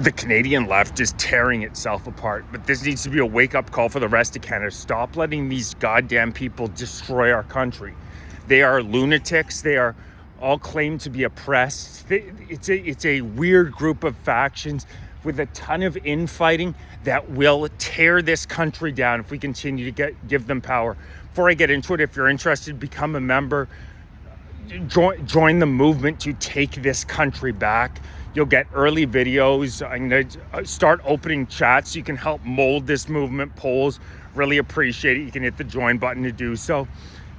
The Canadian left is tearing itself apart, but this needs to be a wake-up call for the rest of Canada. Stop letting these goddamn people destroy our country. They are lunatics. They are all claimed to be oppressed. It's a weird group of factions with a ton of infighting that will tear this country down if we continue to give them power. Before I get into it, if you're interested, become a member. Join the movement to take this country back. You'll get early videos. I'm going to start opening chats so you can help mold this movement. Polls, really appreciate it. You can hit the join button to do so.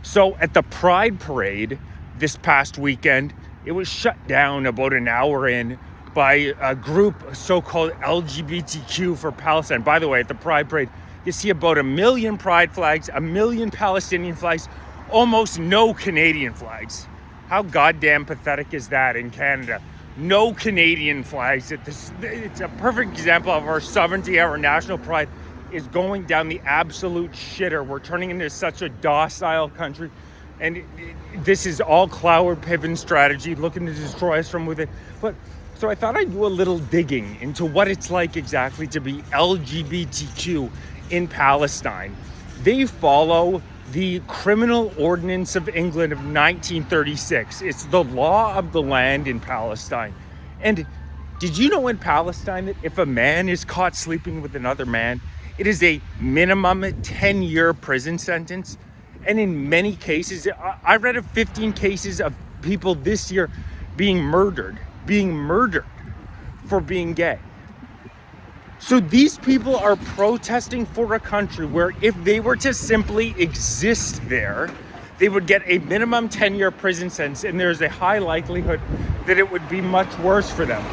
So at the Pride Parade this past weekend, it was shut down about an hour in by a group so-called LGBTQ for Palestine. By the way, at the Pride Parade, you see about 1 million Pride flags, 1 million Palestinian flags, almost no Canadian flags. How goddamn pathetic is that in Canada? No Canadian flags. It's a perfect example of our sovereignty, our national pride is going down the absolute shitter. We're turning into such a docile country. And this is all Cloward Piven strategy, looking to destroy us from within. So I thought I'd do a little digging into what it's like exactly to be LGBTQ in Palestine. They follow the Criminal Ordinance of England of 1936. It's the law of the land in Palestine. And did you know in Palestine that if a man is caught sleeping with another man, it is a minimum 10-year prison sentence? And in many cases, I read of 15 cases of people this year being murdered for being gay. So these people are protesting for a country where if they were to simply exist there, they would get a minimum 10-year prison sentence, and there's a high likelihood that it would be much worse for them.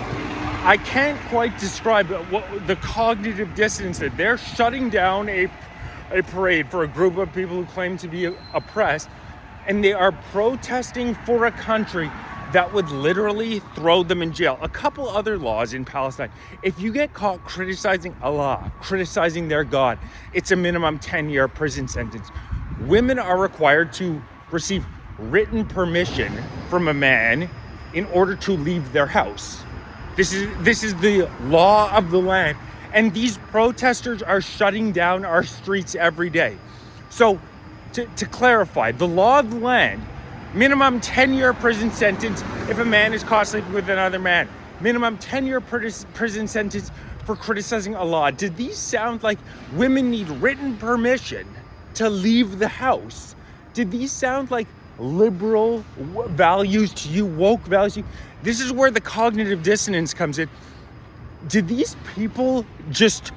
I can't quite describe what the cognitive dissonance is. They're shutting down a parade for a group of people who claim to be oppressed, and they are protesting for a country that would literally throw them in jail. A couple other laws in Palestine. If you get caught criticizing Allah, criticizing their God, it's a minimum 10-year prison sentence. Women are required to receive written permission from a man in order to leave their house. This is the law of the land. And these protesters are shutting down our streets every day. So to clarify, the law of the land, minimum 10-year prison sentence if a man is caught sleeping with another man. Minimum 10-year prison sentence for criticizing Allah. Did these sound like women need written permission to leave the house? Did these sound like liberal values to you, woke values to you? This is where the cognitive dissonance comes in. Did these people just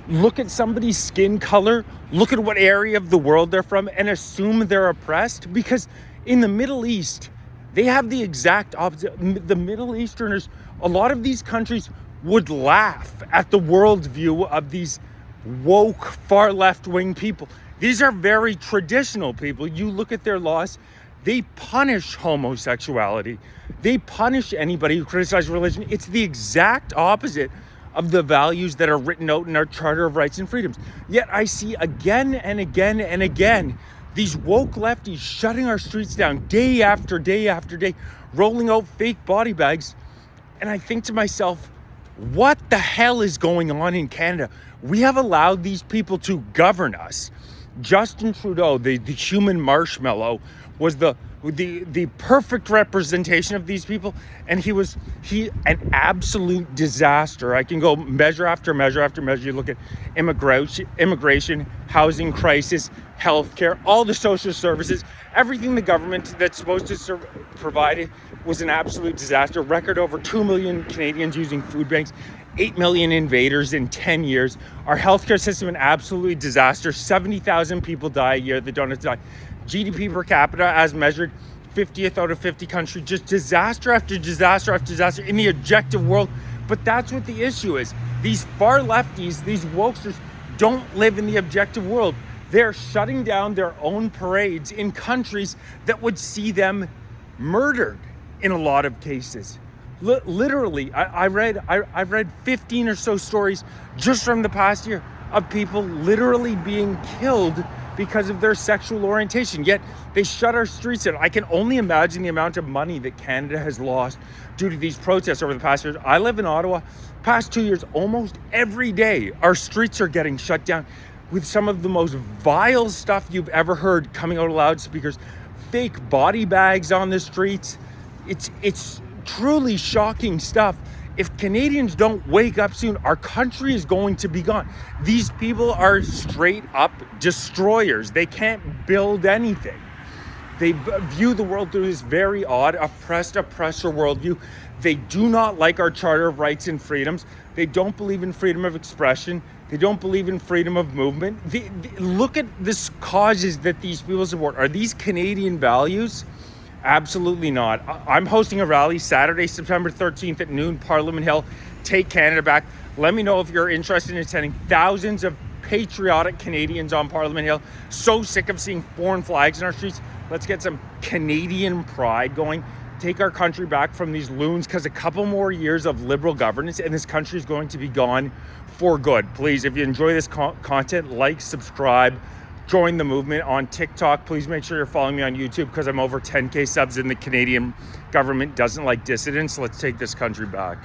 look at somebody's skin color, look at what area of the world they're from, and assume they're oppressed? Because in the Middle East, they have the exact opposite. The Middle Easterners, a lot of these countries would laugh at the worldview of these woke, far left-wing people. These are very traditional people. You look at their laws, they punish homosexuality. They punish anybody who criticizes religion. It's the exact opposite of the values that are written out in our Charter of Rights and Freedoms. Yet I see again and again and again these woke lefties shutting our streets down day after day after day, rolling out fake body bags. And I think to myself, what the hell is going on in Canada? We have allowed these people to govern us. Justin Trudeau, the human marshmallow, was the perfect representation of these people, and he an absolute disaster. I can go measure after measure after measure. You look at immigration, housing crisis, healthcare, all the social services, everything the government that's supposed to provide it was an absolute disaster. Record over 2 million Canadians using food banks, 8 million invaders in 10 years. Our healthcare system an absolute disaster. 70,000 people die a year that don't have to die. GDP per capita as measured, 50th out of 50 countries, just disaster after disaster after disaster in the objective world. But that's what the issue is. These far lefties, these wokesters, don't live in the objective world. They're shutting down their own parades in countries that would see them murdered in a lot of cases. Literally, I read 15 or so stories just from the past year of people literally being killed because of their sexual orientation. Yet they shut our streets down. I can only imagine the amount of money that Canada has lost due to these protests over the past years. I live in Ottawa. Past 2 years, almost every day, our streets are getting shut down with some of the most vile stuff you've ever heard coming out of loudspeakers. Fake body bags on the streets. It's truly shocking stuff. If Canadians don't wake up soon, our country is going to be gone. These people are straight up destroyers. They can't build anything. They view the world through this very odd, oppressor worldview. They do not like our Charter of Rights and Freedoms. They don't believe in freedom of expression. They don't believe in freedom of movement. Look at the causes that these people support. Are these Canadian values? Absolutely not. I'm hosting a rally Saturday, September 13th at noon, Parliament Hill. Take Canada back. Let me know if you're interested in attending. Thousands of patriotic Canadians on Parliament Hill. So sick of seeing foreign flags in our streets. Let's get some Canadian pride going. Take our country back from these loons, because a couple more years of liberal governance and this country is going to be gone for good. Please, if you enjoy this content, like, subscribe, join the movement on TikTok. Please make sure you're following me on YouTube, because I'm over 10K subs and the Canadian government doesn't like dissidents. Let's take this country back.